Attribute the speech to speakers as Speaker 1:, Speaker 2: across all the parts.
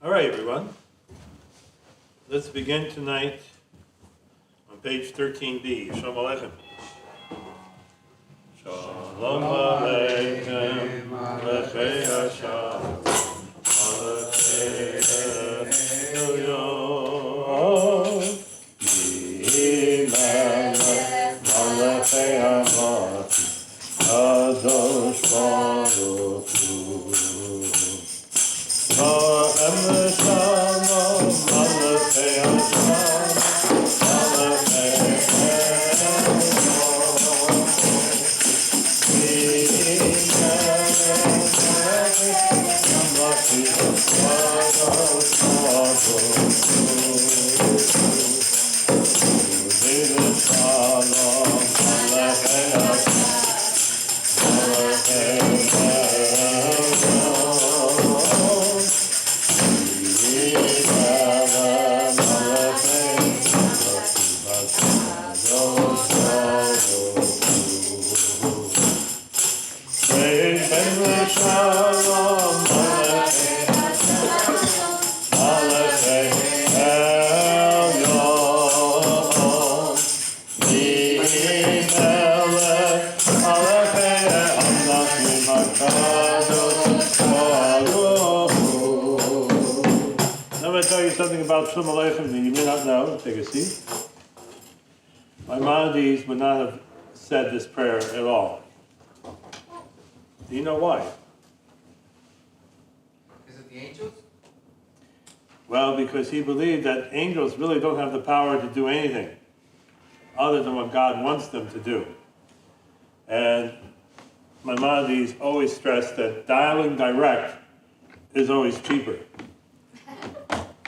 Speaker 1: All right, everyone. Let's begin tonight on page 13b. Shalom Aleichem. Shalom Aleichem. Lechei Hashem. Alechei Elyon. Yimelech. Alechei Hamot. Kadosh Baruch Hu. Something about Shalom Aleichem that you may not know. Take a seat. Maimonides would not have said this prayer at all. Do you know why?
Speaker 2: Is it the angels?
Speaker 1: Well, because he believed that angels really don't have the power to do anything other than what God wants them to do. And Maimonides always stressed that dialing direct is always cheaper.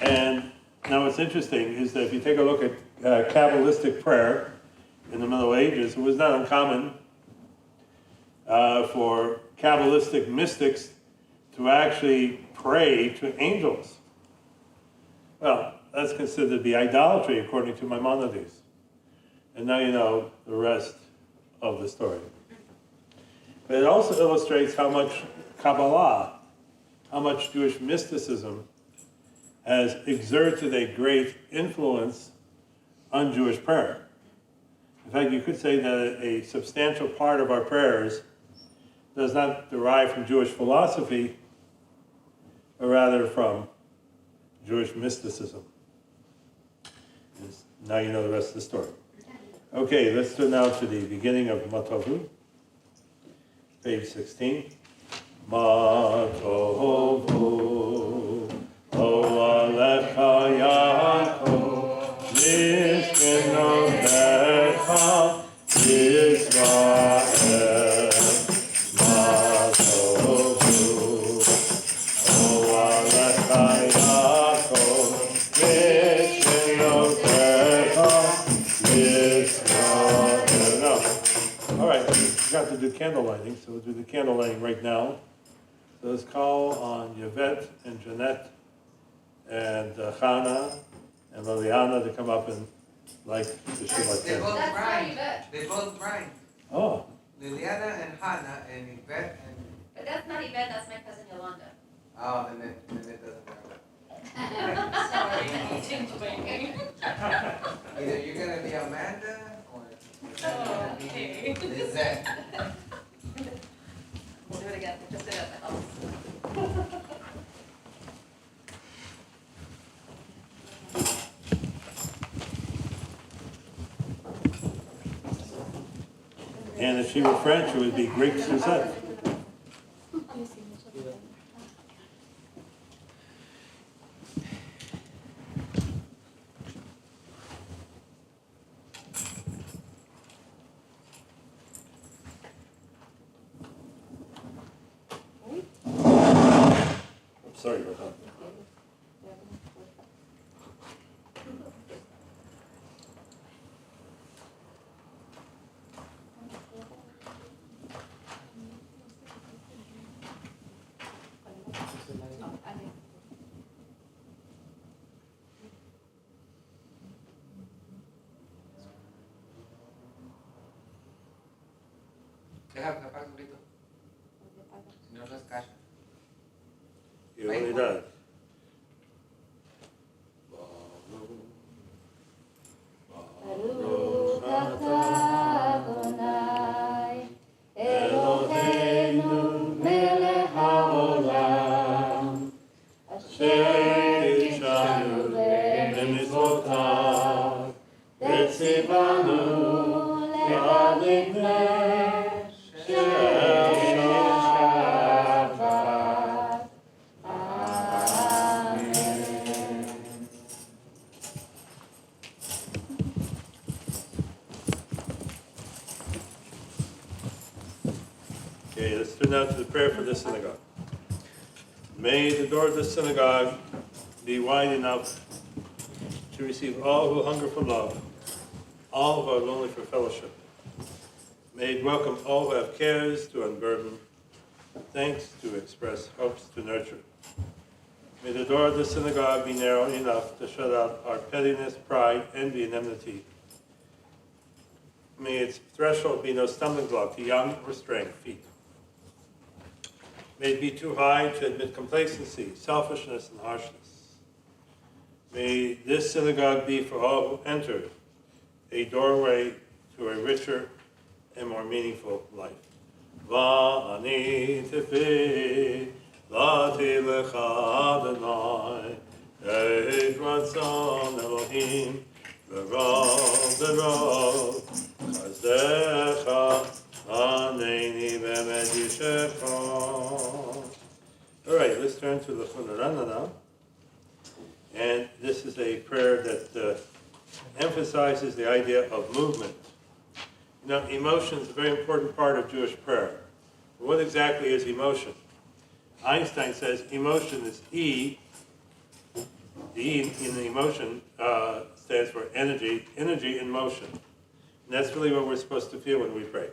Speaker 1: And now what's interesting is that if you take a look at Kabbalistic prayer in the Middle Ages, it was not uncommon for Kabbalistic mystics to actually pray to angels. Well, that's considered to be idolatry according to Maimonides. And now you know the rest of the story. But it also illustrates how much Kabbalah, how much Jewish mysticism has exerted a great influence on Jewish prayer. In fact, you could say that a substantial part of our prayers does not derive from Jewish philosophy, but rather from Jewish mysticism. Now you know the rest of the story. Okay, let's turn now to the beginning of Matovu, page 16. Matovu. Alecha Yaakov, Nishkenotecha, Yisrael, Matovu. Alecha Yaakov, Nishkenotecha, Yisrael. No. All right, we got to do candle lighting, so we'll do the candle lighting right now. So let's call on Yvette and Jeanette and Chana and Liliana to come up and light the Shabbat
Speaker 2: They're
Speaker 1: candle.
Speaker 2: both blind. They're both blind.
Speaker 1: Oh.
Speaker 2: Liliana and Hannah and Yvette and...
Speaker 3: But that's not Yvette, that's my cousin Yolanda.
Speaker 2: Oh, then it doesn't matter.
Speaker 3: Sorry, you changed my name.
Speaker 2: Either you're going to be Amanda or you're going to be Lizette.
Speaker 3: We'll do it again, just did it at my house.
Speaker 1: And if she were French, it would be Great Suzette. Sorry about that.
Speaker 2: Déjame tapar un grito. Si no, no es cash.
Speaker 1: It really does. prayer for this synagogue. May the door of this synagogue be wide enough to receive all who hunger for love, all who are lonely for fellowship. May it welcome all who have cares to unburden, thanks to express, hopes to nurture. May the door of the synagogue be narrow enough to shut out our pettiness, pride, envy, and enmity. May its threshold be no stumbling block to young, restrained feet. May it be too high to admit complacency, selfishness, and harshness. May this synagogue be for all who enter a doorway to a richer and more meaningful life. Va'ani tefi lati lecha Adonai et ratzon Elohim v'rov chazdecha aneni be'emet yishecha. All right, let's turn to the Chunarana now. And this is a prayer that emphasizes the idea of movement. You know, emotion is a very important part of Jewish prayer. What exactly is emotion? Einstein says emotion is E. The E in the emotion stands for energy in motion. And that's really what we're supposed to feel when we pray.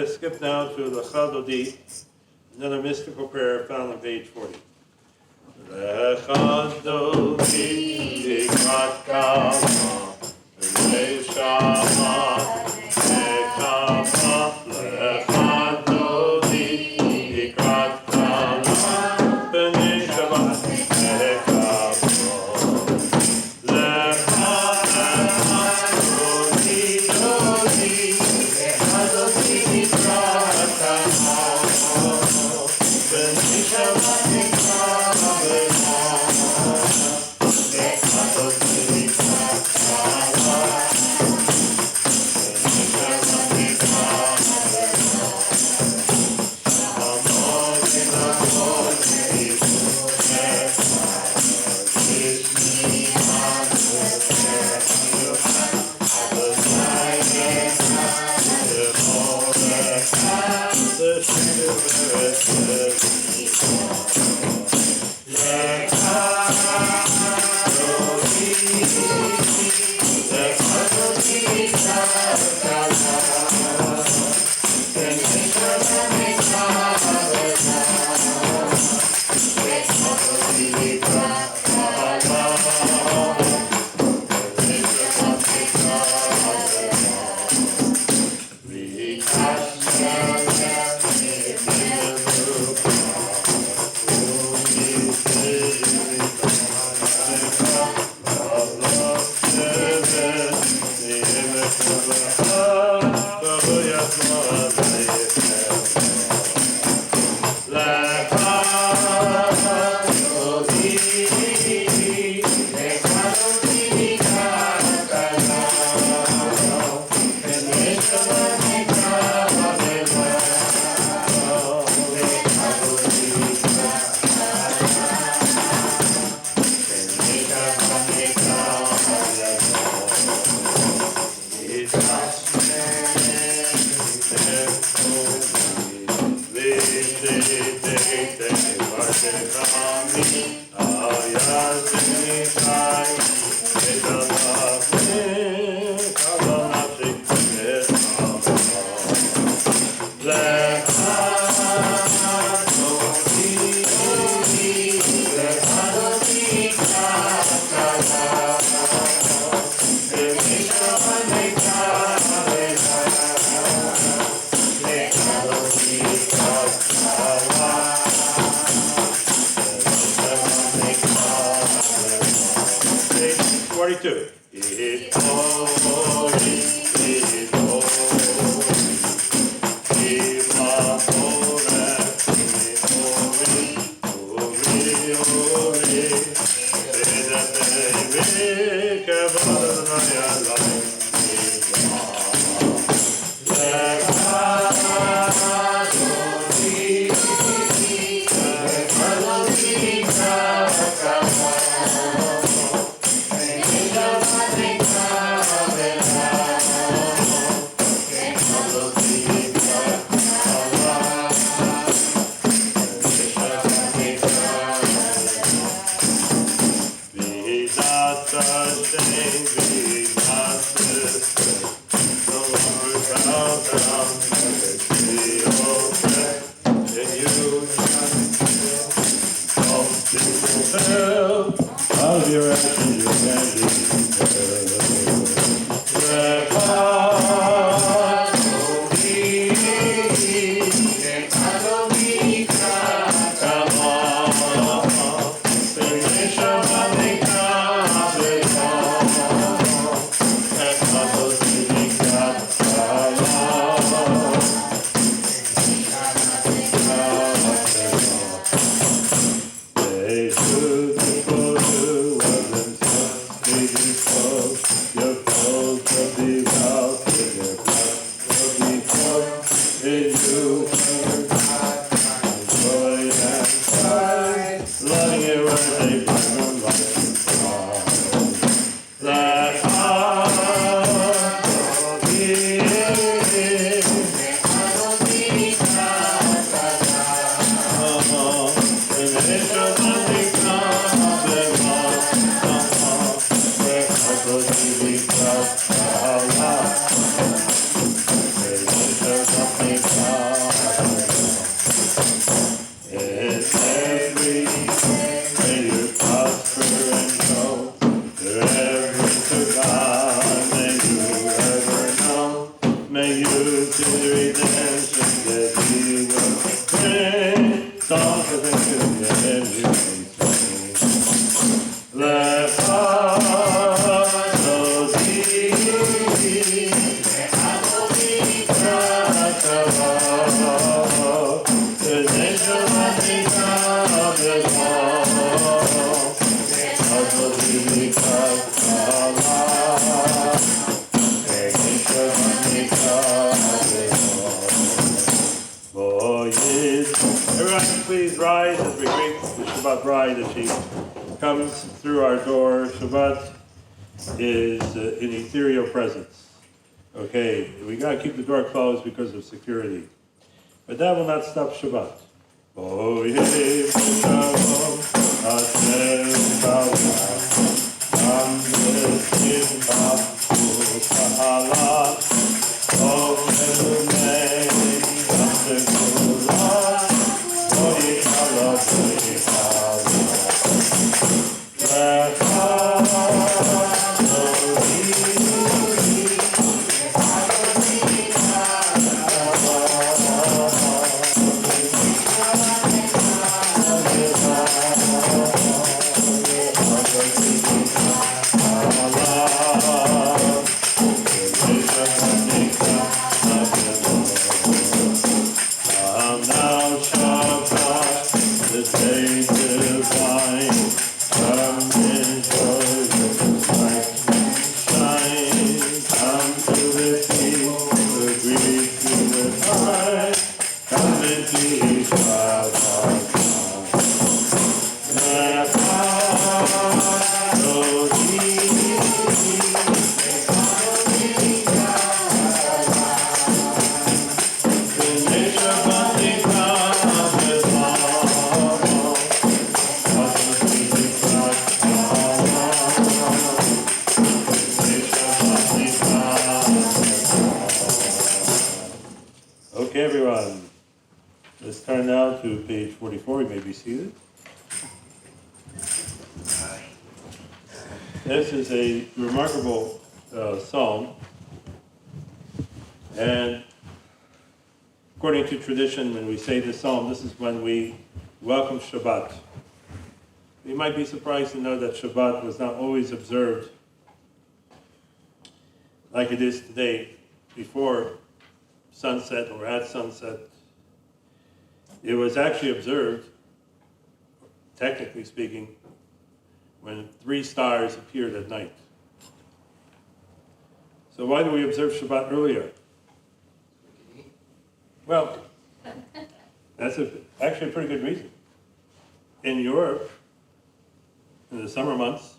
Speaker 1: Skip now to the Chadodi, another mystical prayer found on page 40. Lechadodi ikrat kama, leshama ekama. Lechadodi ikrat kama, b'nei Shabbat ekama. 42. It holy, it holy. Of your actions, you can Please rise as we greet the Shabbat bride as she comes through our door. Shabbat is an ethereal presence. Okay, we got to keep the door closed because of security. But that will not stop Shabbat. Oh, yeah, Shalom, Hashem, Shalom, Amrit, Bahu, Kahala, Oh, Elohim, Yasekulah, Holy Allah, Holy now Shabbat, the day divine, come enjoy the light shine, come to the feast, agree to the time, come into Shabbat. Okay, everyone, let's turn now to page 44. You may be seated. This is a remarkable psalm, and according to tradition, when we say this psalm, this is when we welcome Shabbat. You might be surprised to know that Shabbat was not always observed like it is today, before sunset or at sunset. It was actually observed, technically speaking, when 3 stars appeared at night. So why do we observe Shabbat earlier? Well, that's actually a pretty good reason. In Europe, in the summer months,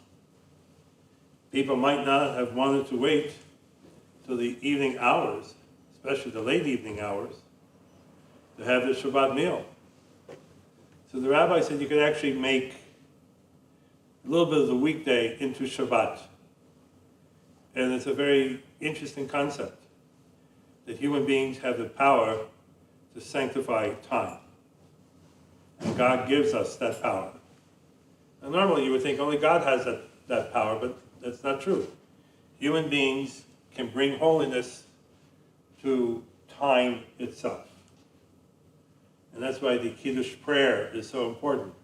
Speaker 1: people might not have wanted to wait till the evening hours, especially the late evening hours, to have the Shabbat meal. So the rabbi said you could actually make a little bit of the weekday into Shabbat. And it's a very interesting concept, that human beings have the power to sanctify time. And God gives us that power. And normally you would think only God has that power, but that's not true. Human beings can bring holiness to time itself. And that's why the Kiddush prayer is so important,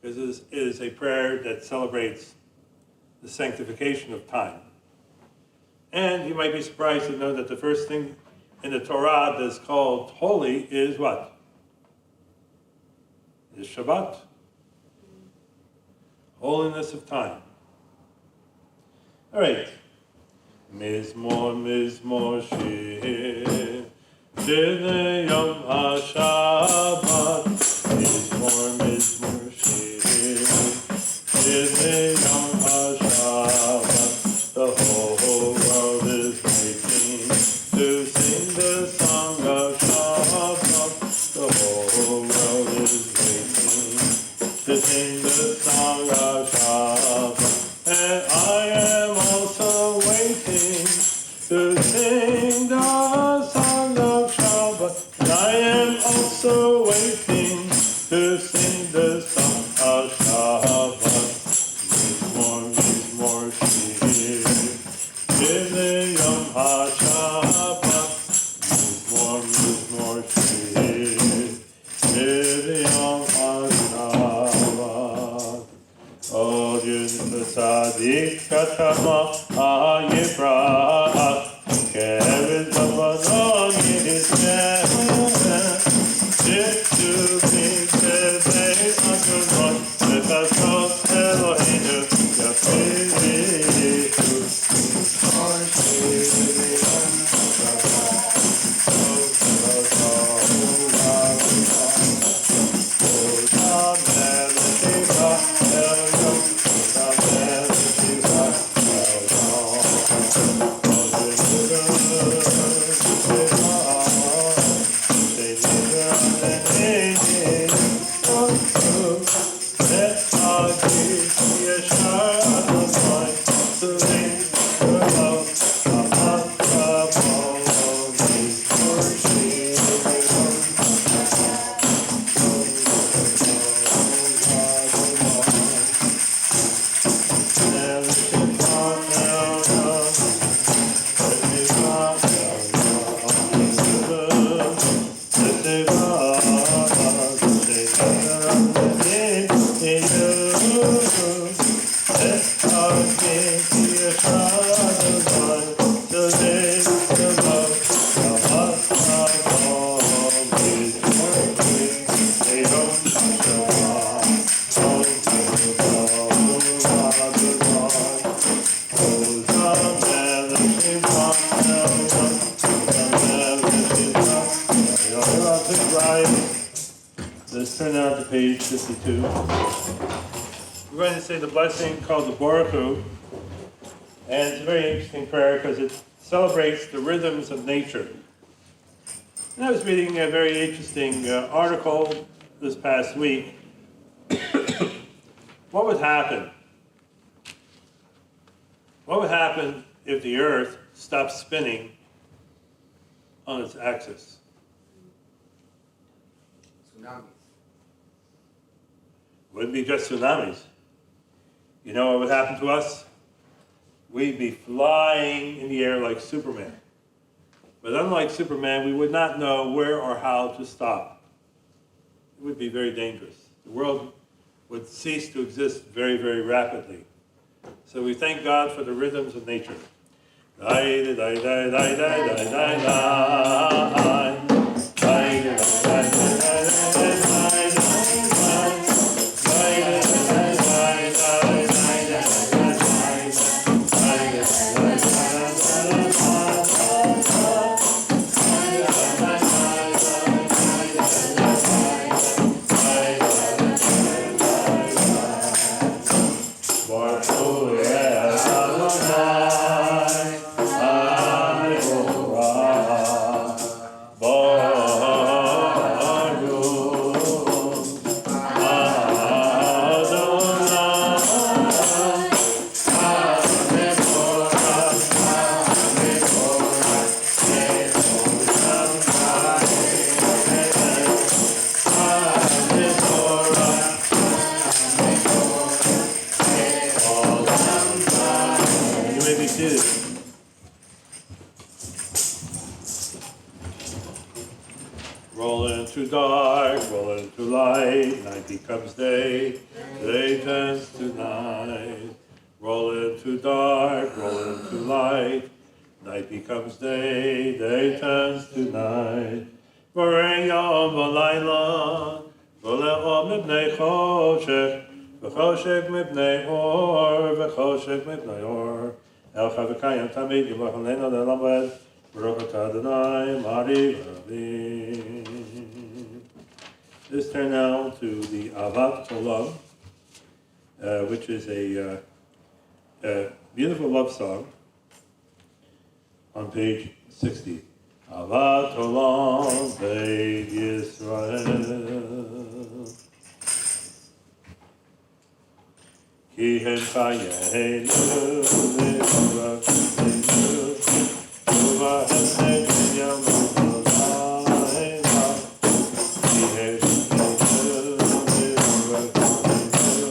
Speaker 1: because it is a prayer that celebrates the sanctification of time. And you might be surprised to know that the first thing in the Torah that's called holy is what? Is Shabbat. Holiness of time. All right. Mizmor, mizmor, shir, shir yom ha-Shabbat. Mizmor, mizmor, shir, shir yom ha-Shabbat. The whole world is waiting to sing the song of Shabbat. The whole world is waiting to sing the song of Shabbat. And I am also waiting to sing the song of Shabbat. And I am also waiting to sing the song of Shabbat. Mizmor, shir, shir yom ha-Shabbat. Mizmor, shir, shir yom ha-Shabbat. Oh, Tzadik Katama Ayifra Kevin Zavanon Yisrael Jitsu B'Tevei Akunot V'Tazos Eloheinu Yafiru Let's turn now to page 52. We're going to say the blessing called the Baruch Hu, and it's a very interesting prayer because it celebrates the rhythms of nature. And I was reading a very interesting article this past week. What would happen? What would happen if the Earth stopped spinning on its axis?
Speaker 2: Tsunamis.
Speaker 1: Wouldn't be just tsunamis. You know what would happen to us? We'd be flying in the air like Superman. But unlike Superman, we would not know where or how to stop. It would be very dangerous. The world would cease to exist very, very rapidly. So we thank God for the rhythms of nature. Roll into dark, roll into light, night becomes day, day turns to night. Roll into dark, roll into light, night becomes day, day turns to night. V'rei yom v'layla, v'le'or mibnei choshech, v'choshech mibnei or, v'choshech mibnei or. El chavekayim tamid yimach aleinu le'lamed, Baruch atah Adonai, Mari Rabbi. Let's turn now to the Avat Olam, which is a beautiful love song on page 60. Avat Olam Beit Yisrael Ki hem chayeinu v'rakteinu uva hesed yom v'layla Ki hem chayeinu v'rakteinu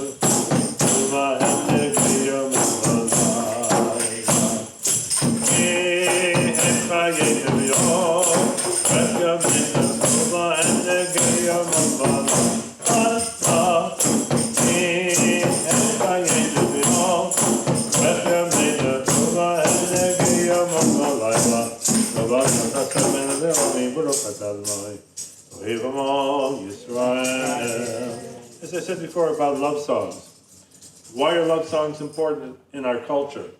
Speaker 1: uva hesed yom v'layla Ki hem chayeinu As I said before about love songs, why are love songs important in our culture?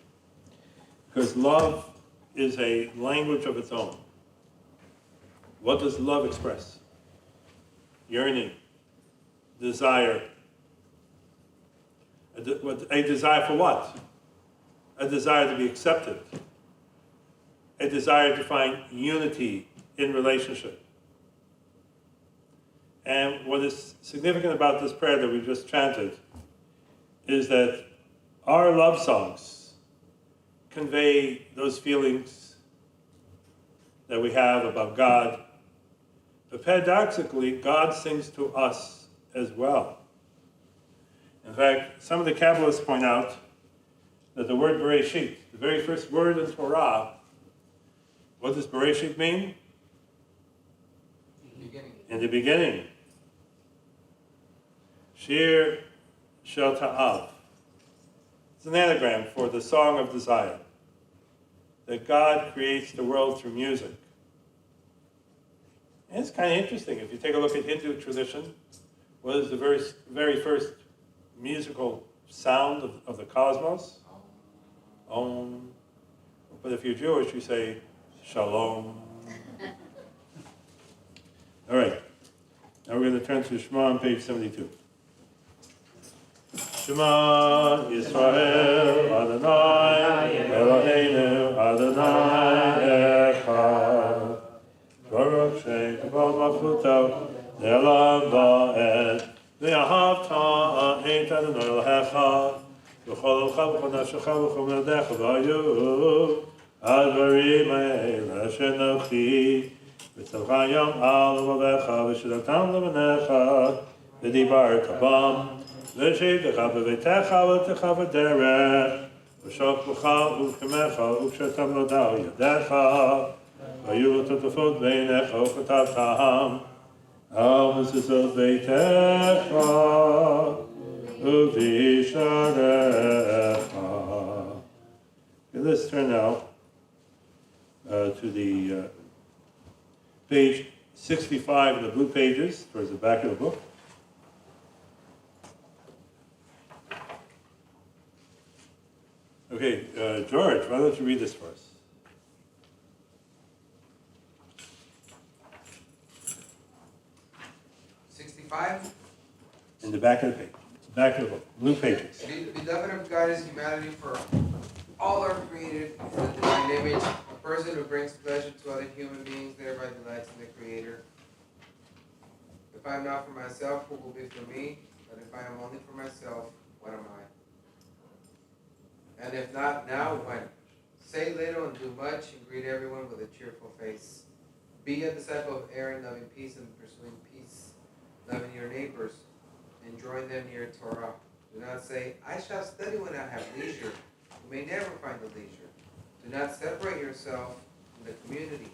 Speaker 1: Because love is a language of its own. What does love express? Yearning, desire. A desire for what? A desire to be accepted. A desire to find unity in relationship. And what is significant about this prayer that we just chanted is that our love songs convey those feelings that we have about God. But paradoxically, God sings to us as well. In fact, some of the Kabbalists point out that the word Bereshit, the very first word in Torah, what does Bereshit mean? In the beginning. Shir Shel Ta'av. It's an anagram for the song of desire. That God creates the world through music. And it's kind of interesting. If you take a look at Hindu tradition, what is the very first musical sound of the cosmos? Om. But if you're Jewish, you say Shalom. All right. Now we're going to turn to Shema on page 72. Shema Yisrael Adonai Eloheinu Adonai Echad Baruch Shem Kavod Malchuto Ne'elam Va'ed Ve'ahavta et Adonai Elohecha V'chol lecha v'chol nafshecha v'chol me'odecha v'ayu Advarim ha'ele shenochi V'tzavcha yom al levavecha v'shiratam levanecha V'dibarta bam V'sheitecha b'veitecha v'techa v'derech V'shoklecha u'chemecha u'kshetam lodal yadecha V'ayu l'totafot beinecha u'chatavtam Al mezuzot beitecha u'visharecha. Okay, let's turn now page 65 in the blue pages, towards the back of the book. Okay, George, why don't you read this for us? In the back of the page. Back of the book. Blue pages.
Speaker 2: Beloved of God is humanity, for all are created in the divine image. A person who brings pleasure to other human beings thereby delights in the Creator. If I am not for myself, who will be for me? But if I am only for myself, what am I? And if not now, when? Say little and do much, and greet everyone with a cheerful face. Be a disciple of Aaron, loving peace and pursuing peace, loving your neighbors, and drawing them near Torah. Do not say, I shall study when I have leisure. You may never find the leisure. Do not separate yourself from the community.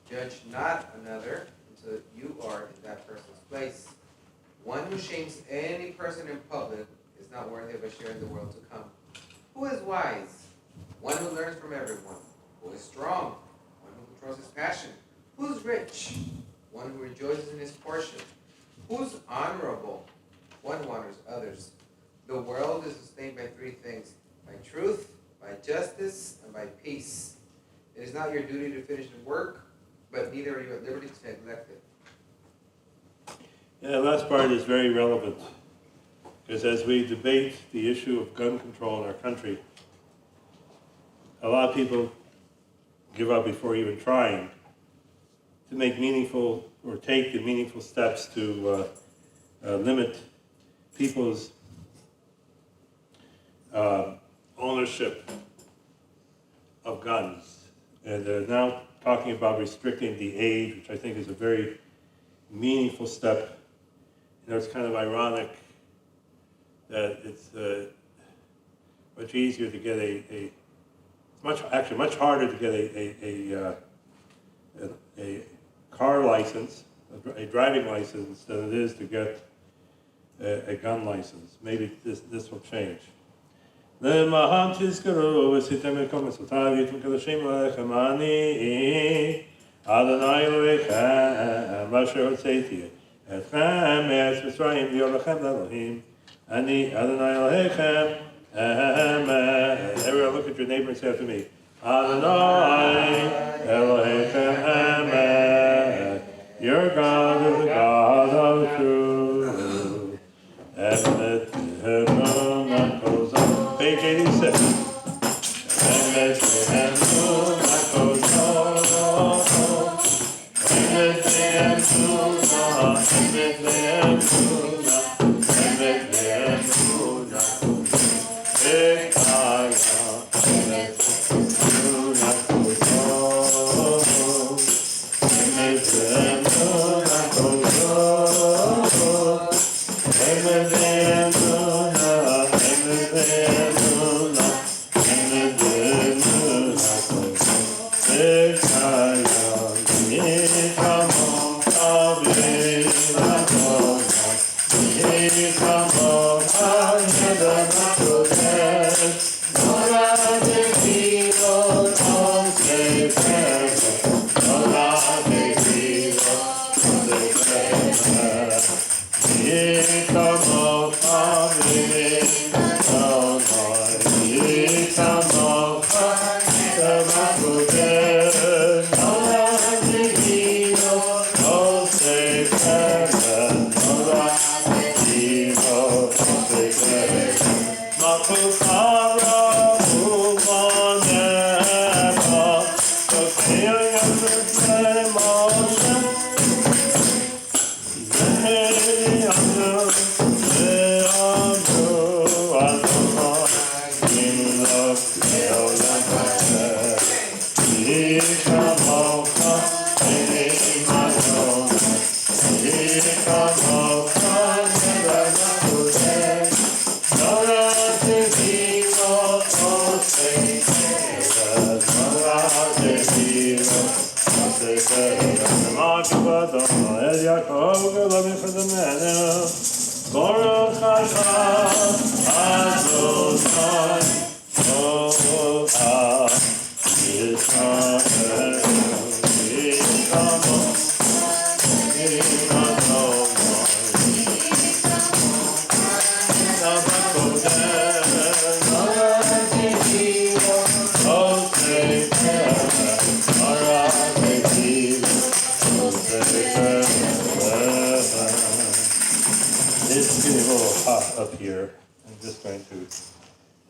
Speaker 2: Judge not another until you are in that person's place. One who shames any person in public is not worthy of a share in the world to come. Who is wise? One who learns from everyone. Who is strong? One who controls his passion. Who is rich? One who rejoices in his portion. Who is honorable? One who honors others. The world is sustained by three things: by truth, by justice, and by peace. It is not your duty to finish the work, but neither are you at liberty to neglect it.
Speaker 1: Yeah, the last part is very relevant, because as we debate the issue of gun control in our country, a lot of people give up before even trying to make meaningful or take the meaningful steps to limit people's ownership of guns. And they're now talking about restricting the age, which I think is a very meaningful step. You know, it's kind of ironic that it's much easier to get much harder to get a car license, a driving license, than it is to get a gun license. Maybe this will change. למען תזכרו ועשיתם את כל מצוותיו ויהיו קדושים לכם אני אדוני אלוהיכם אשר הוצאתי אתכם מארץ מצרים להיות לכם לאלוהים אני אדוני אלוהיכם amen. Everyone look at your neighbor and say after me, Adonai Elohechem amen. Your God is the God of truth. Page 86. Israel, It's getting a little hot up here. I'm just going to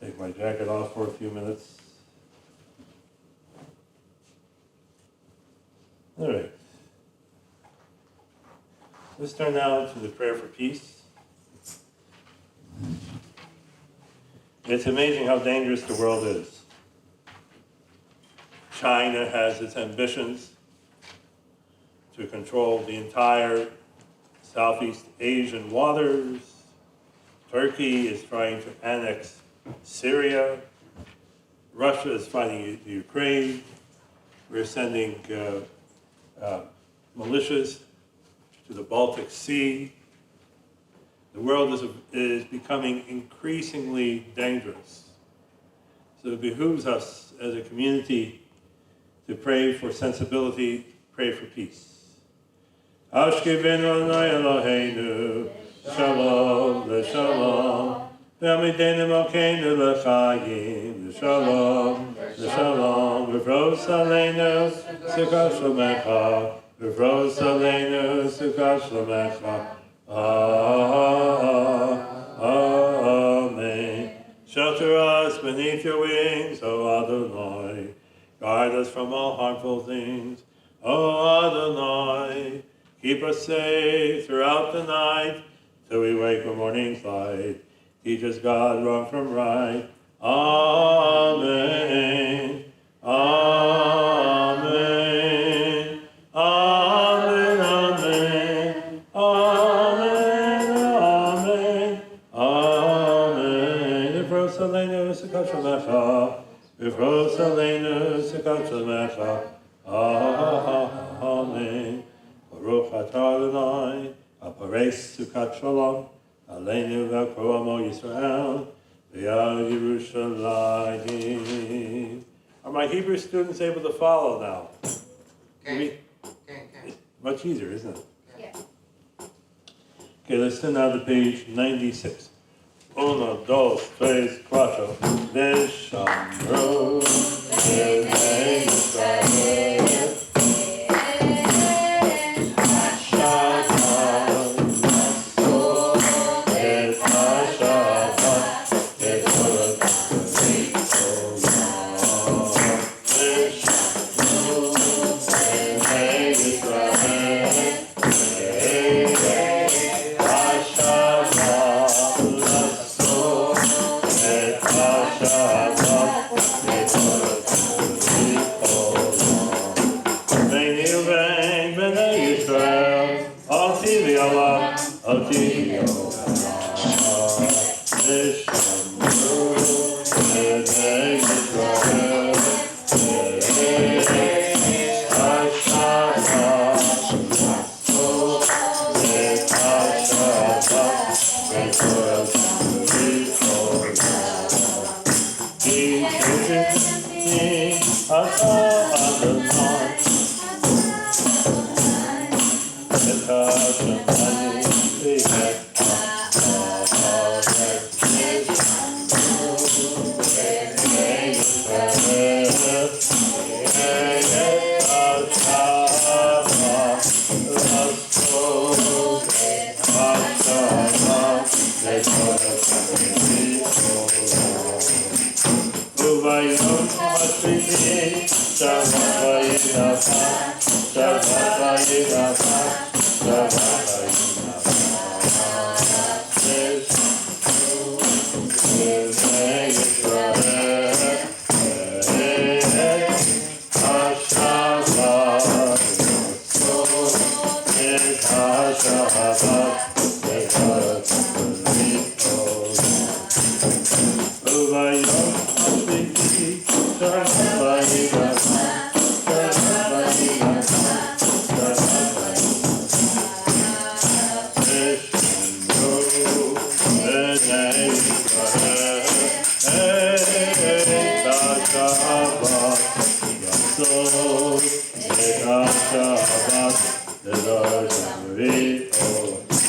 Speaker 1: take my jacket off for a few minutes. All right. Let's turn now to the prayer for peace. It's amazing how dangerous the world is. China has its ambitions to control the entire Southeast Asian waters. Turkey is trying to annex Syria. Russia is fighting Ukraine. We're sending militias to the Baltic Sea. The world is becoming increasingly dangerous. So it behooves us as a community to pray for sensibility, pray for peace. Ashkevenu Adonai Eloheinu, Shalom, Shalom. V'amidenu Malkeinu l'chaim, Shalom, Shalom. V'vros aleinu, Sukkot Shlomecha. V'vros aleinu, Sukkot Shlomecha. Amen. Shelter us beneath your wings, O Adonai. Guard us from all harmful things, O Adonai. Keep us safe throughout the night, till we wake with morning's light. Teach us, God, wrong from right. Amen. Amen. Amen. Amen. Amen. Amen. Amen. V'vros aleinu sukkot shlomecha. V'vros aleinu sukkot shlomecha. Amen. Baruch atah Adonai, apares sukkot shalom, aleinu v'akro amo Yisrael, v'yal Yerushalayim. Are my Hebrew students able to follow now?
Speaker 2: Okay.
Speaker 1: Much easier, isn't it?
Speaker 3: Yeah.
Speaker 1: Okay, let's turn now to page 96. Uno, dos, tres, cuatro. Veshamro, B'nai Yisrael.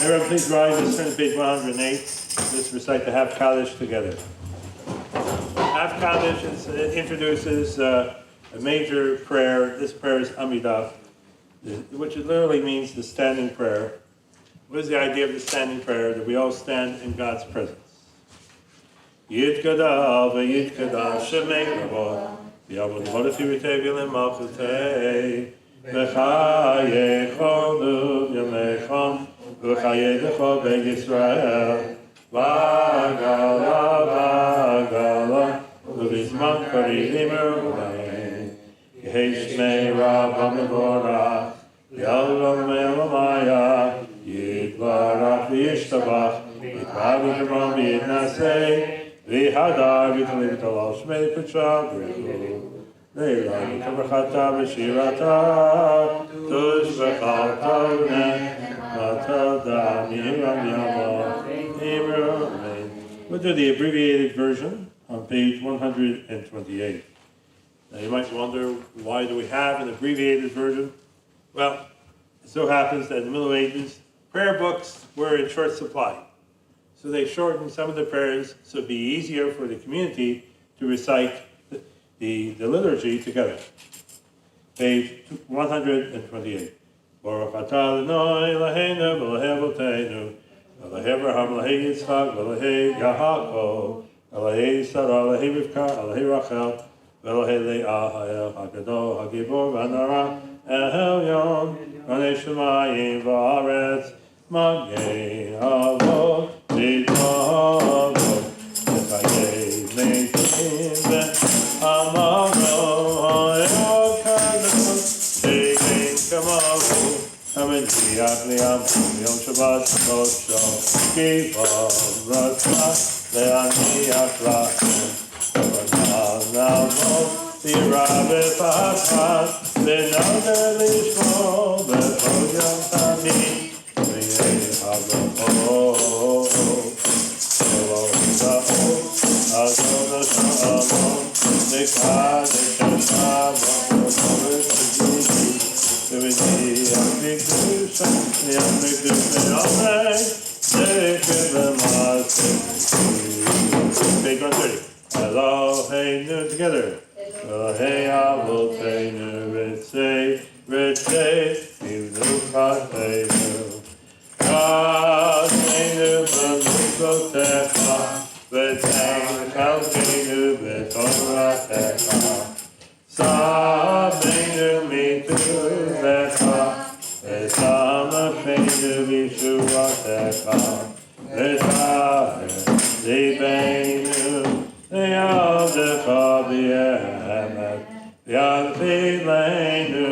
Speaker 1: Everyone please rise and turn to page 108. Let's recite the Half Kaddish together. Half Kaddish introduces a major prayer. This prayer is Amidah, which literally means the standing prayer. What is the idea of the standing prayer? That we all stand in God's presence. Yitkada v'yitkada shemei rabo v'yavod v'odef yivitei v'lemachutei v'chayechonu v'yamechon v'chayedecho b'Yisrael v'agala v'agala v'vizman karim u'lein yehei rabba mevorach v'yalom me'elamaya yitvarach v'yishtabach yitvar v'yamam v'yitnasei v'hadar v'yitali v'talal shmei p'tshah v'yitlu le'ilani k'vrachata v'shirata tushvechata v'nehmata da'amiram yamah Amen. We'll do the abbreviated version on page 128. Now you might wonder, why do we have an abbreviated version? Well, it so happens that in the Middle Ages, prayer books were in short supply. So they shortened some of the prayers so it'd be easier for the community to recite the liturgy together. Page 128. Baruch atah Adonai Eloheinu v'Elohei Avotenu Elohei Avraham Elohei Yitzchak Elohei Yaakov Elohei Sarah Elohei Rivka Elohei Rachel Elohei Leah Ha'el HaGadol HaGibor v'Hanara Elyon Ganei Shemayim v'Aretz Magei Avot V'Avot V'Chayei Meitim V'Amaro Ha'el Kadol She'ein Kamahu Amen V'Yach Li'am Yom Shabbat Kosho Kivam Ratzah Le'aniach Lachem V'Nal Navot V'Rabbe Pachad V'Nader Lishmo V'Chol Yom Tamid V'Yeh HaGavot Shalom Adonai Shalom Nekadesh Shabbat V'V'Di Amikdusha Ni'Amikdusha Yomei Deked V'Maseh Page 130. Eloheinu together. Elohei Avotenu Ritzei Ritzei Yivnuchateinu Kaseinu B'mitzvotecha V'Techalkeinu B'Toratecha Sameinu Mituvecha V'Samachenu V'Yeshuatecha V'Taher Libeinu V'Yavdecha B'Yemet V'Yadfileinu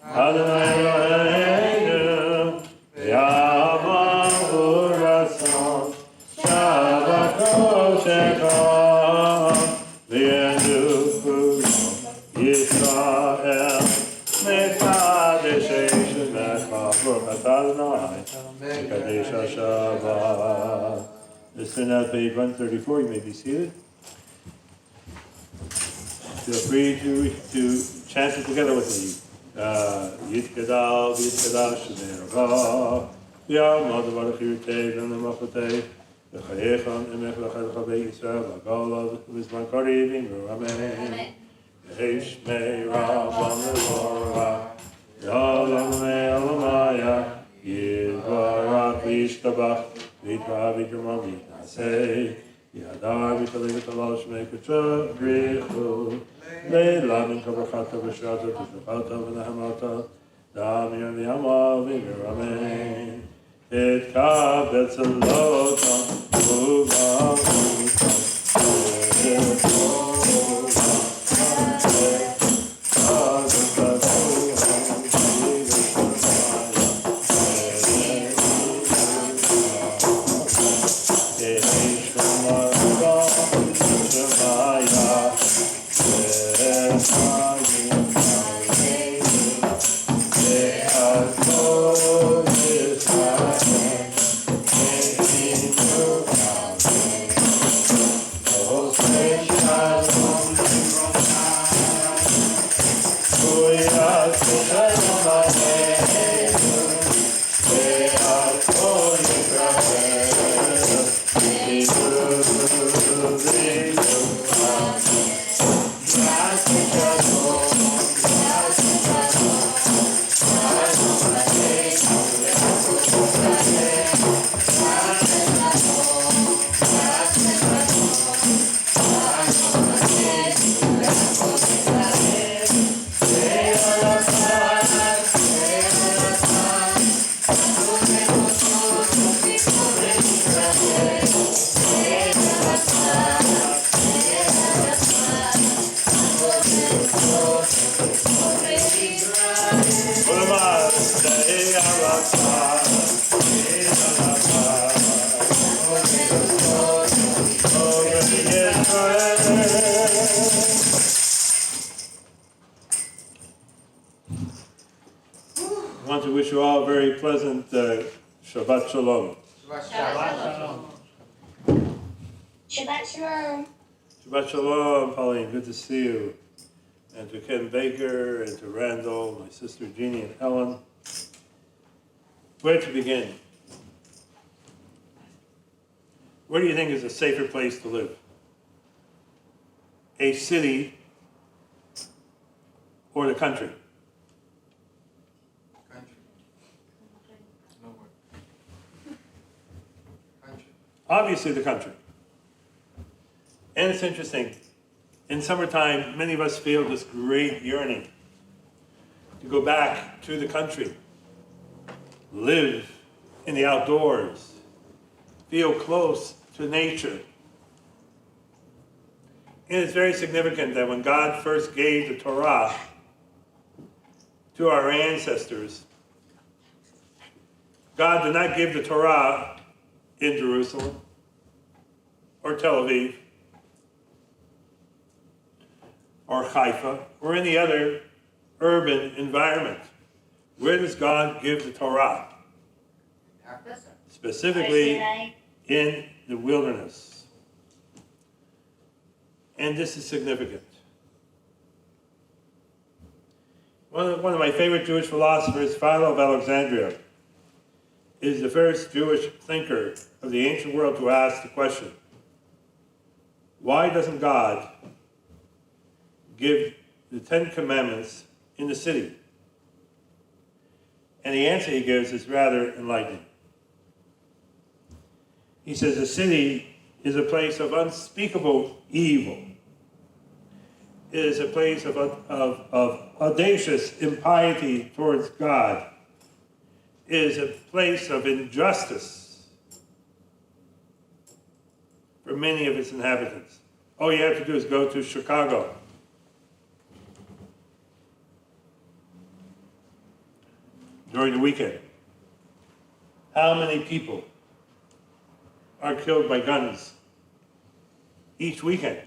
Speaker 1: Adonai Eloheinu V'Yamahu Ratzon Shabbat Koshecha V'Yeduchu Yisrael Mekadesh Shemecha Baruch atah Adonai Mekadesh HaShabbat. Let's turn out page 134. You may be seated. Feel free to chant it together with me. Yitkadal, Yitkadal, Shemei Rabah, Yamad Baruch Yirtei, V'Nemachotei, V'Chayechon, Emech V'Chaylecha B'Yisrael, V'Gala, V'Zman Karivim, Amen. Shmei Rabban Levorah, Yalom Me'elamaya, Yidvarach V'Yishtabach, V'Yitva V'Yamam V'Yitnasei, Yadar V'Yitali V'Talal Shmei K'Tshah V'Richu, Le'Lamin K'Vrachata V'Shata V'Shachata V'Nehemata, Da'amir V'Yama V'Yamir Amen. Etkabet Zelotam U'V'Avutam Shabbat Shalom.
Speaker 2: Shabbat
Speaker 3: Shabbat
Speaker 2: Shalom.
Speaker 3: Shalom.
Speaker 4: Shabbat Shalom.
Speaker 1: Shabbat Shalom, Pauline, good to see you. And to Ken Baker, and to Randall, my sister Jeannie and Ellen. Where to begin? Where do you think is a safer place to live? A city or the country?
Speaker 2: Country. No word. Country.
Speaker 1: Obviously the country. And it's interesting. In summertime, many of us feel this great yearning to go back to the country, live in the outdoors, feel close to nature. And it's very significant that when God first gave the Torah to our ancestors, God did not give the Torah in Jerusalem or Tel Aviv or Haifa or any other urban environment. Where does God give the Torah?
Speaker 2: Africa.
Speaker 1: Specifically in the wilderness. And this is significant. One of my favorite Jewish philosophers, Philo of Alexandria, is the first Jewish thinker of the ancient world to ask the question, why doesn't God give the 10 Commandments in the city? And the answer he gives is rather enlightening. He says the city is a place of unspeakable evil. It is a place of audacious impiety towards God. It is a place of injustice for many of its inhabitants. All you have to do is go to Chicago. During the weekend. How many people are killed by guns each weekend?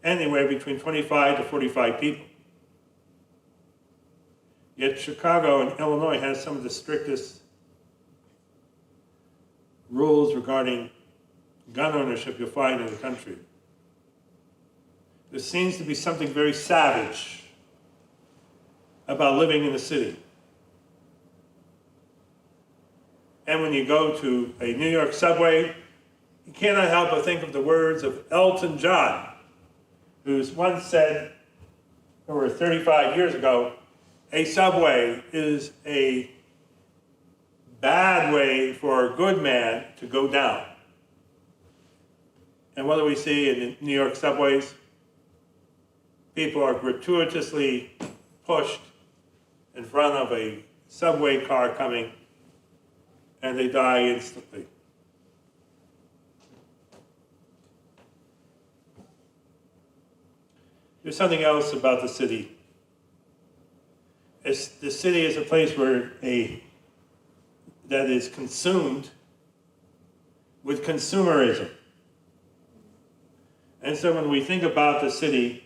Speaker 1: Anywhere between 25 to 45 people. Yet Chicago and Illinois has some of the strictest rules regarding gun ownership you'll find in the country. There seems to be something very savage about living in the city. And when you go to a New York subway, you cannot help but think of the words of Elton John, who's once said, over 35 years ago, a subway is a bad way for a good man to go down. And what do we see in New York subways? People are gratuitously pushed in front of a subway car coming, and they die instantly. There's something else about the city. The city is a place where that is consumed with consumerism. And so when we think about the city,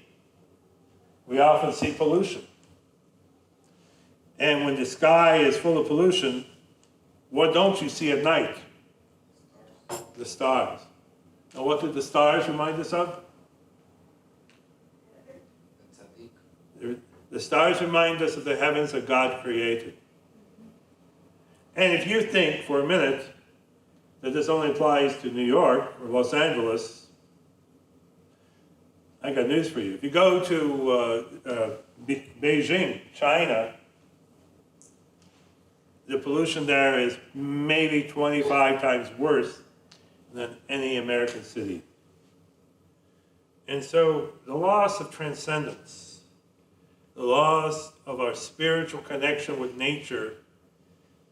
Speaker 1: we often see pollution. And when the sky is full of pollution, what don't you see at night? The stars. And what do the stars remind us of? The stars remind us of the heavens that God created. And if you think for a minute that this only applies to New York or Los Angeles, I got news for you. If you go to Beijing, China, the pollution there is maybe 25 times worse than any American city. And so the loss of transcendence, the loss of our spiritual connection with nature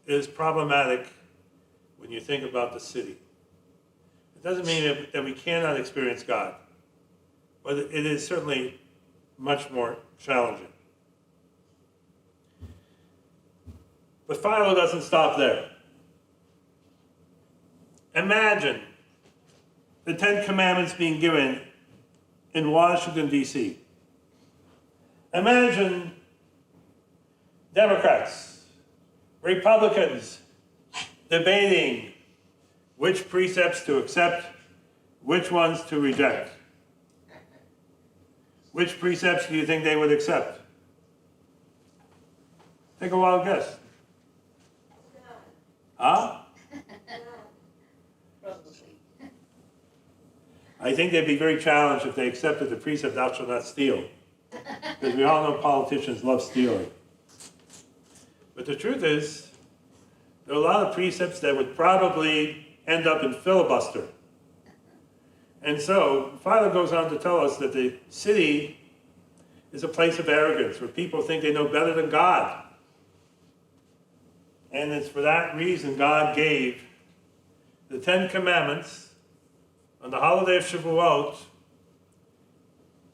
Speaker 1: is problematic when you think about the city. It doesn't mean that we cannot experience God, but it is certainly much more challenging. But Philo doesn't stop there. Imagine the 10 Commandments being given in Washington, D.C. Imagine Democrats, Republicans, debating which precepts to accept, which ones to reject. Which precepts do you think they would accept? Take a wild guess. Huh?
Speaker 3: Probably.
Speaker 1: I think they'd be very challenged if they accepted the precept, thou shalt not steal. Because we all know politicians love stealing. But the truth is, there are a lot of precepts that would probably end up in filibuster. And so, Philo goes on to tell us that the city is a place of arrogance, where people think they know better than God. And it's for that reason God gave the 10 Commandments on the holiday of Shavuot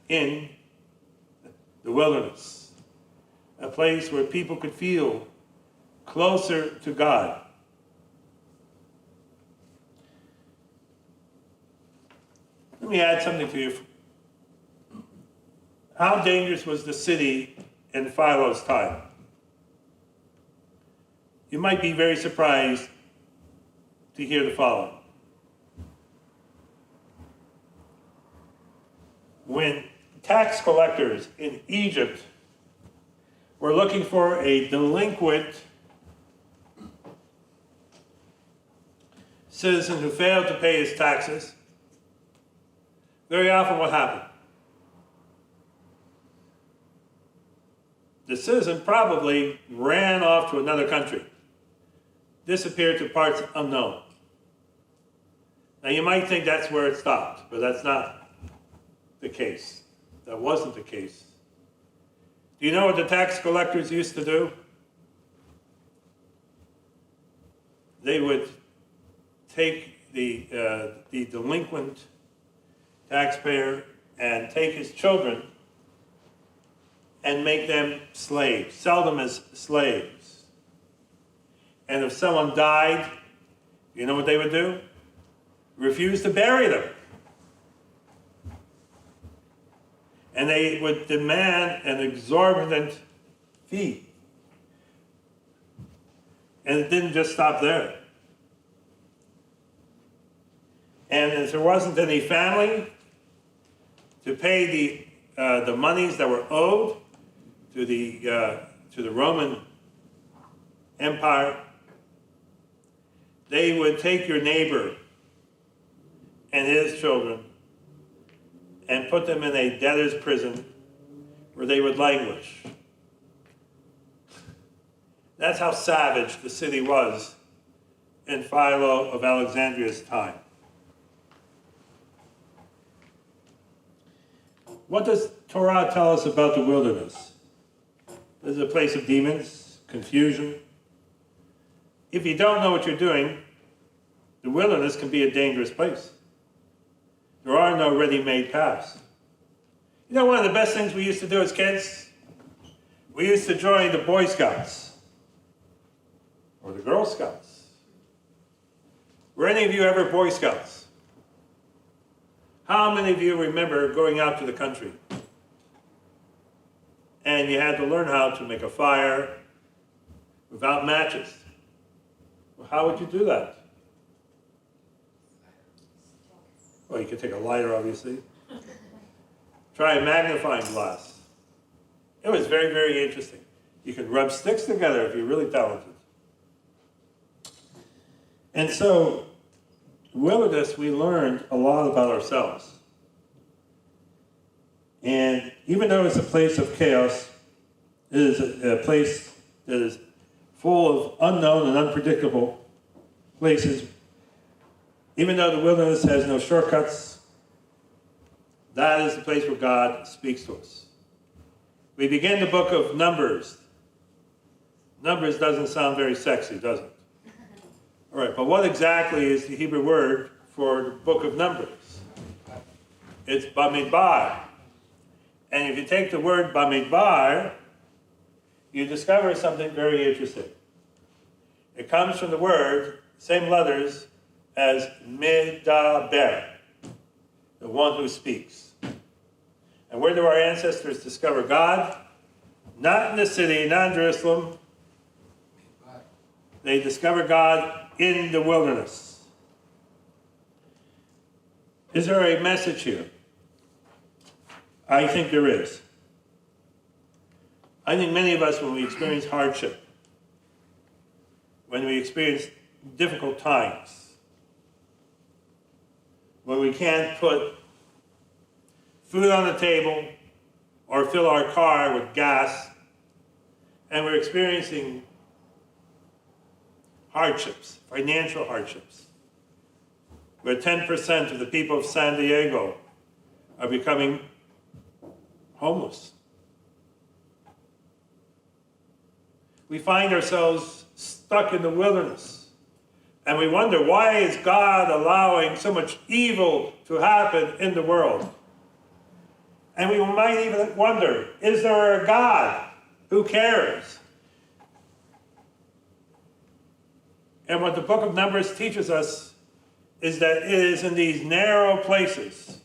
Speaker 1: in the wilderness, a place where people could feel closer to God. Let me add something to you. How dangerous was the city in Philo's time? You might be very surprised to hear the following. When tax collectors in Egypt were looking for a delinquent citizen who failed to pay his taxes, very often what happened? The citizen probably ran off to another country, disappeared to parts unknown. Now you might think that's where it stopped, but that's not the case. That wasn't the case. Do you know what the tax collectors used to do? They would take the delinquent taxpayer and take his children and make them slaves, sell them as slaves. And if someone died, you know what they would do? Refuse to bury them. And they would demand an exorbitant fee. And it didn't just stop there. And if there wasn't any family to pay the monies that were owed to the Roman Empire, they would take your neighbor and his children and put them in a debtor's prison where they would languish. That's how savage the city was in Philo of Alexandria's time. What does Torah tell us about the wilderness? This is a place of demons, confusion. If you don't know what you're doing, the wilderness can be a dangerous place. There are no ready-made paths. You know one of the best things we used to do as kids? We used to join the Boy Scouts or the Girl Scouts. Were any of you ever Boy Scouts? How many of you remember going out to the country and you had to learn how to make a fire without matches? Well, how would you do that? Well, you could take a lighter, obviously. Try a magnifying glass. It was very, very interesting. You could rub sticks together if you're really talented. And so, wilderness, we learned a lot about ourselves. And even though it's a place of chaos, it is a place that is full of unknown and unpredictable places. Even though the wilderness has no shortcuts, that is the place where God speaks to us. We begin the book of Numbers. Numbers doesn't sound very sexy, does it? All right, but what exactly is the Hebrew word for the book of Numbers? It's Bamidbar. And if you take the word Bamidbar, you discover something very interesting. It comes from the word, same letters, as Medaber, the one who speaks. And where do our ancestors discover God? Not in the city, not in Jerusalem. They discover God in the wilderness. Is there a message here? I think there is. I think many of us, when we experience hardship, when we experience difficult times, when we can't put food on the table or fill our car with gas, and we're experiencing hardships, financial hardships, where 10% of the people of San Diego are becoming homeless. We find ourselves stuck in the wilderness, and we wonder, why is God allowing so much evil to happen in the world? And we might even wonder, is there a God who cares? And what the book of Numbers teaches us is that it is in these narrow places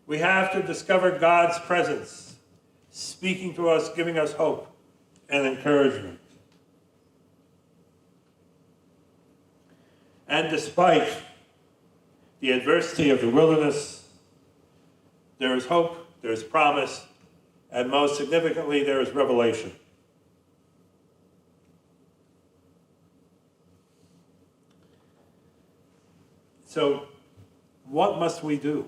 Speaker 1: we have to discover God's presence, speaking to us, giving us hope and encouragement. And despite the adversity of the wilderness, there is hope, there is promise, and most significantly, there is revelation. So, what must we do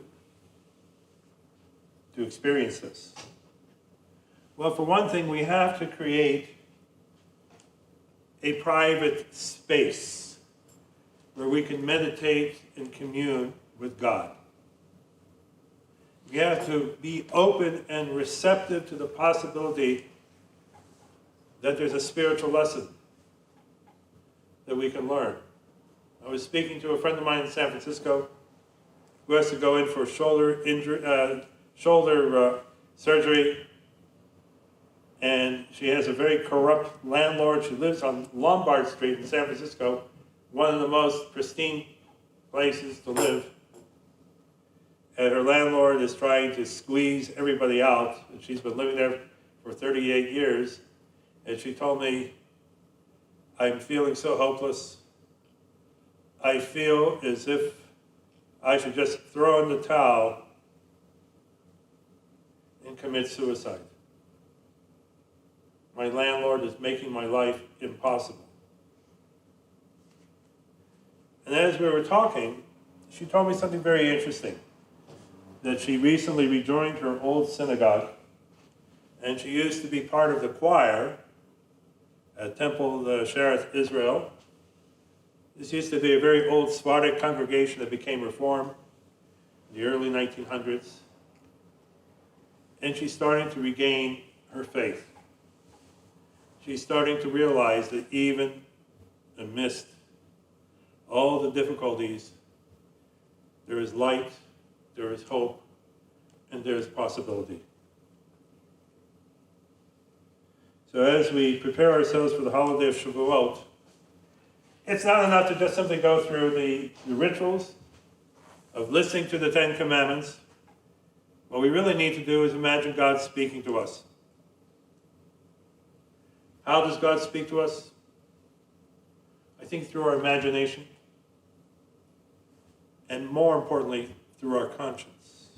Speaker 1: to experience this? Well, for one thing, we have to create a private space where we can meditate and commune with God. We have to be open and receptive to the possibility that there's a spiritual lesson that we can learn. I was speaking to a friend of mine in San Francisco who has to go in for shoulder surgery, and she has a very corrupt landlord. She lives on Lombard Street in San Francisco, one of the most pristine places to live. And her landlord is trying to squeeze everybody out. And she's been living there for 38 years. And she told me, I'm feeling so hopeless. I feel as if I should just throw in the towel and commit suicide. My landlord is making my life impossible. And as we were talking, she told me something very interesting, that she recently rejoined her old synagogue, and she used to be part of the choir at Temple of the Shareth Israel. This used to be a very old Sephardic congregation that became Reformed in the early 1900s. And she's starting to regain her faith. She's starting to realize that even amidst all the difficulties, there is light, there is hope, and there is possibility. So as we prepare ourselves for the holiday of Shavuot, it's not enough to just simply go through the rituals of listening to the Ten Commandments. What we really need to do is imagine God speaking to us. How does God speak to us? I think through our imagination, and more importantly, through our conscience.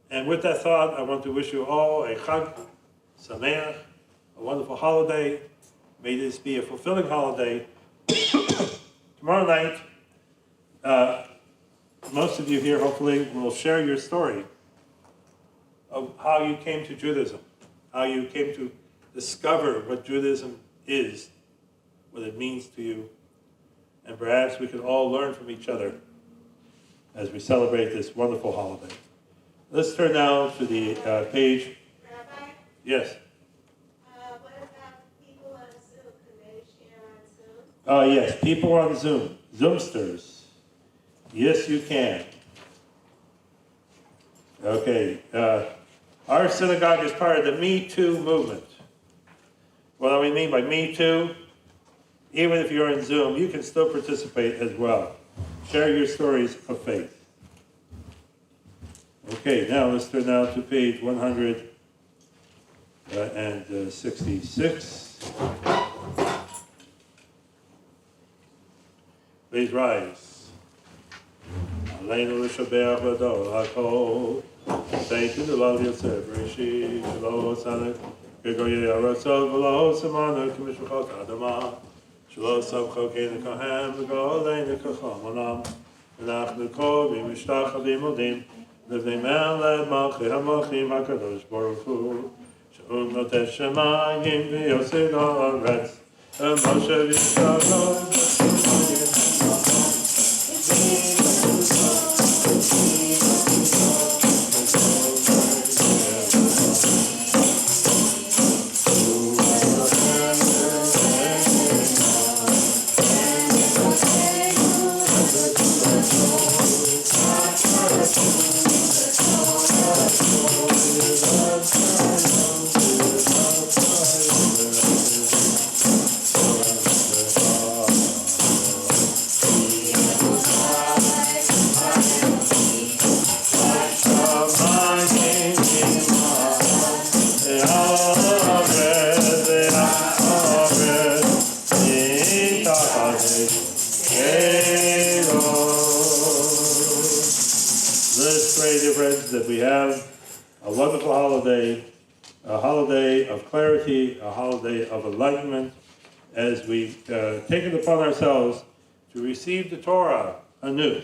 Speaker 1: And with that thought, I want to wish you all a Chag Sameach, a wonderful holiday. May this be a fulfilling holiday. Tomorrow night, most of you here hopefully will share your story of how you came to Judaism, how you came to discover what Judaism is, what it means to you, and perhaps we can all learn from each other as we celebrate this wonderful holiday. Let's turn now to the page.
Speaker 5: Rabbi?
Speaker 1: Yes.
Speaker 5: What about people on Zoom? Can they share on Zoom?
Speaker 1: Yes, people on Zoom, Zoomsters. Yes, you can. Okay, our synagogue is part of the Me Too movement. What do we mean by Me Too? Even if you're in Zoom, you can still participate as well. Share your stories of faith. Okay, now let's turn now to page 166. rise. Aleinu l'shabeach v'ador hakol. Thank you, the love of Yosef, Rishi, Shalom, Sanek, Gregory, Aratzov, V'lo, Samana, Kimishmachot, Adama, Shalom, Samcho, Kena, Kohem, V'go, Aleinu, Kachom, Onam, V'nachnu, Kol, V'mishtach, V'imodim, Livnei Melech, Malchi, HaMalchim, HaKadosh, Baruch Hu, Shalom, Notesh, Shemayim, V'yosef, Ha'aretz, Moshe, V'yisrael, Let's pray, dear friends, that we have a wonderful holiday, a holiday of clarity, a holiday of enlightenment, as we take it upon ourselves to receive the Torah anew.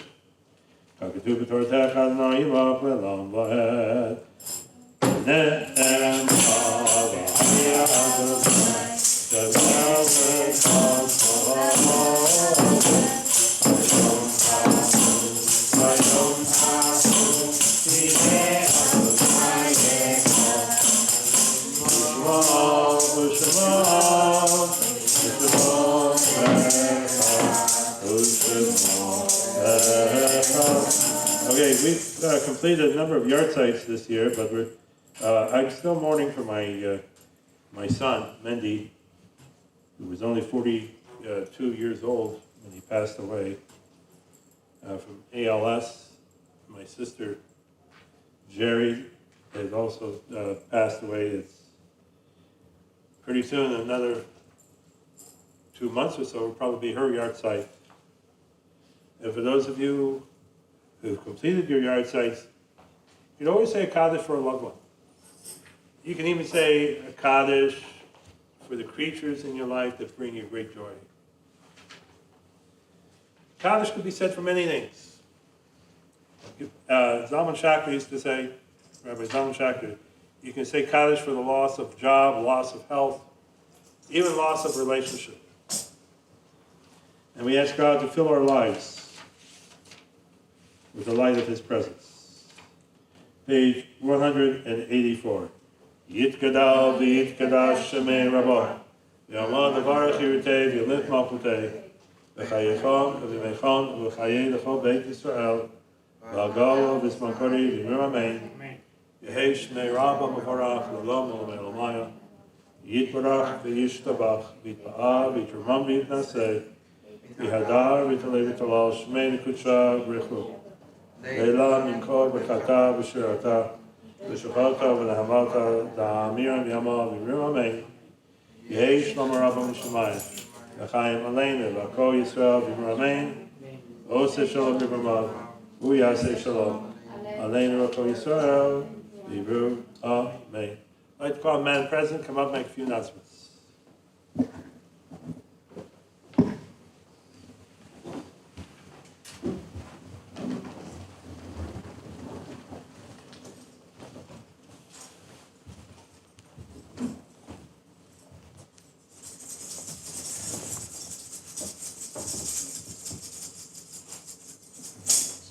Speaker 1: Okay, we've completed a number of yard sites this year, but I'm still mourning for my son, Mendy, who was only 42 years old when he passed away from ALS. My sister, Jerry, has also passed away. It's pretty soon, another 2 months or so, will probably be her yard site. And for those of you who've completed your yard sites, you'd always say a Kaddish for a loved one. You can even say a Kaddish for the creatures in your life that bring you great joy. Kaddish could be said for many things. Zalman Schachter used to say, Rabbi Zalman Schachter, you can say Kaddish for the loss of job, loss of health, even loss of relationship. And we ask God to fill our lives with the light of His presence. Page 184. Yitkadal v'yitkadash shemei rabah. V'yamad avarach yirutei v'yilif malchutei. V'chayechon v'yimechon v'chayei l'chol beit Yisrael. V'agalo v'smankori v'mir amen. Yehei shmei rabah m'varach l'lom l'omei l'maya. Yitbarach v'yishtabach v'yitpa'ah v'yitramam v'yitnaseh. V'yihadar v'yitalei v'yitalal shmei l'kutsha v'richu. Leila minkol b'chata v'shirata v'shochalta v'nehamata da'amiram yama v'mirim amen. Yehi shlom rabam v'shemayim v'chaim aleinu v'akol Yisrael v'mir amen. Oseh shalom v'bramav u'yaseh shalom aleinu v'akol Yisrael v'mir amen. I'd like to call man present, come up, make a few announcements.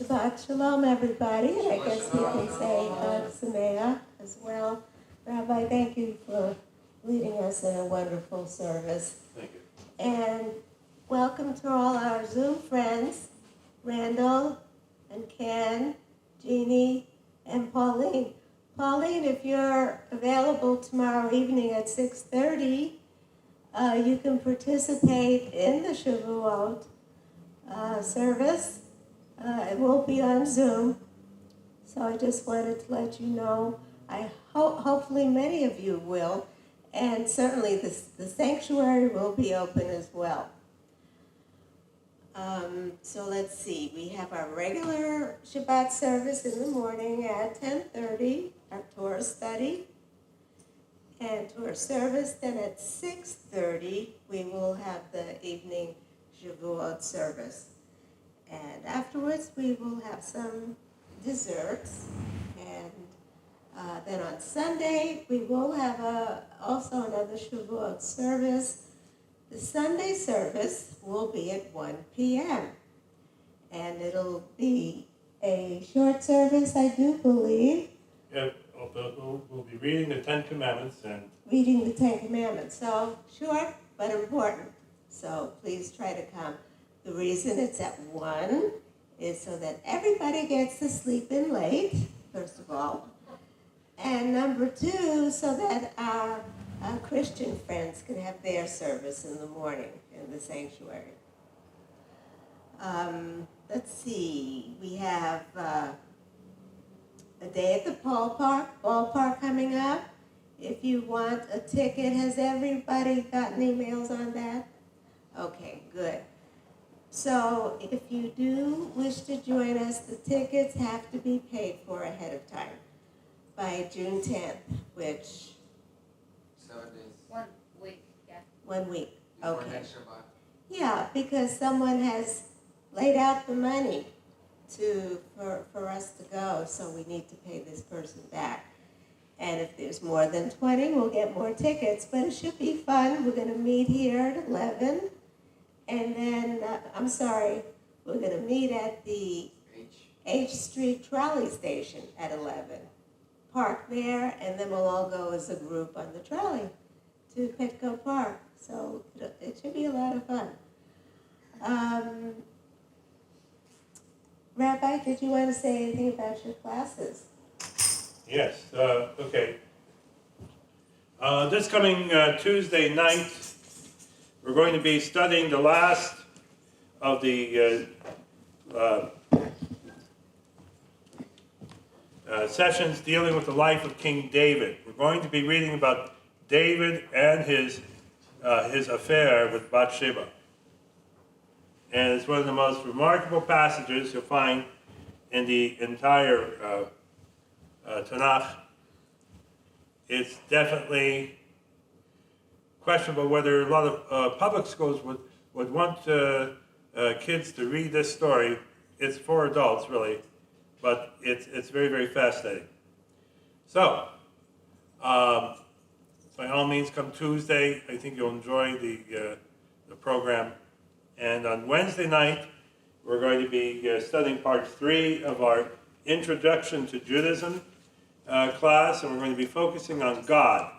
Speaker 5: Shabbat Shalom, everybody. And I guess you can say Sameach as well. Rabbi, thank you for leading us in a wonderful service.
Speaker 1: Thank you.
Speaker 5: And welcome to all our Zoom friends, Randall and Ken, Jeannie, and Pauline. Pauline, if you're available tomorrow evening at 6:30, you can participate in the Shavuot service. It will be on Zoom, so I just wanted to let you know. Hopefully many of you will, and certainly the sanctuary will be open as well. So let's see, we have our regular Shabbat service in the morning at 10:30, our Torah study. And Torah service, then at 6:30, we will have the evening Shavuot service. And afterwards, we will have some desserts. And then on Sunday, we will have also another Shavuot service. The Sunday service will be at 1 p.m. And it'll be a short service, I do believe.
Speaker 1: Yeah, we'll be reading the Ten Commandments and
Speaker 5: Reading the Ten Commandments. So short but important. So please try to come. The reason it's at 1 is so that everybody gets to sleep in late, first of all. And number 2, so that our Christian friends can have their service in the morning in the sanctuary. Let's see, we have a day at the ballpark coming up. If you want a ticket, has everybody gotten emails on that? Okay, good. So if you do wish to join us, the tickets have to be paid for ahead of time by June 10th, which
Speaker 2: 7 days.
Speaker 3: 1 week, yeah.
Speaker 5: 1 week.
Speaker 2: Before
Speaker 5: Okay.
Speaker 2: next Shabbat.
Speaker 5: Yeah, because someone has laid out the money for us to go, so we need to pay this person back. And if there's more than 20, we'll get more tickets, but it should be fun. We're going to meet here at 11, and then, we're going to meet at the H Street trolley station at 11. Park there, and then we'll all go as a group on the trolley to Petco Park. So it should be a lot of fun. Rabbi, did you want to say anything about your classes?
Speaker 1: yes, okay. This coming Tuesday night, we're going to be studying the last of the sessions dealing with the life of King David. We're going to be reading about David and his affair with Bathsheba. And it's one of the most remarkable passages you'll find in the entire Tanakh. It's definitely questionable whether a lot of public schools would want kids to read this story. It's for adults, really, but it's very, very fascinating. So, by all means, come Tuesday. I think you'll enjoy the program. And on Wednesday night, we're going to be studying part 3 of our Introduction to Judaism class, and we're going to be focusing on God.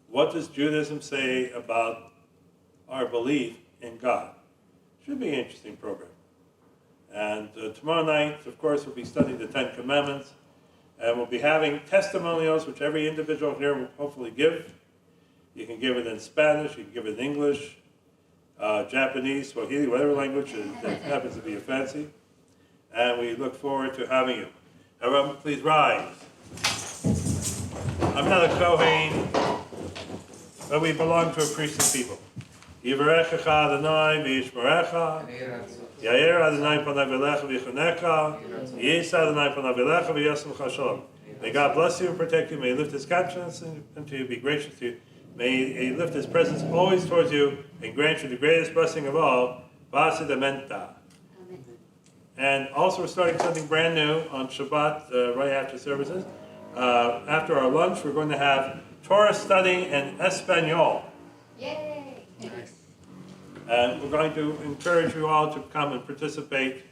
Speaker 1: What does Judaism say about our belief in God? Should be an interesting program. And tomorrow night, of course, we'll be studying the Ten Commandments, and we'll be having testimonials, which every individual here will hopefully give. You can give it in Spanish, you can give it in English, Japanese, Swahili, whatever language that happens to be a fancy. And we look forward to having you. Everyone, please rise. I'm not a Kohen, but we belong to a priestly people. Yivarechecha Adonai v'yishmerecha, Yair Adonai panav elecha v'yichunecha, Yisa Adonai panav elecha v'yasimcha shalom. May God bless you and protect you. May He lift His countenance unto you, be gracious to you. May He lift His presence always towards you and grant you the greatest blessing of all, Vasidamenta. And also we're starting something brand new on Shabbat right after services. After our lunch, we're going to have Torah study in Espanol.
Speaker 3: Yay!
Speaker 1: And we're going to encourage you all to come and participate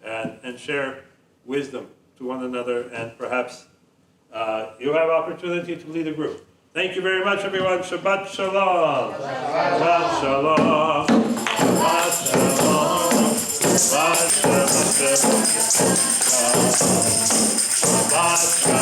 Speaker 1: and share wisdom to one another, and perhaps you'll have opportunity to lead a group. Thank you very much, everyone. Shabbat Shalom. Shabbat Shalom. Shabbat Shalom. Shabbat Shalom. Shabbat Shalom.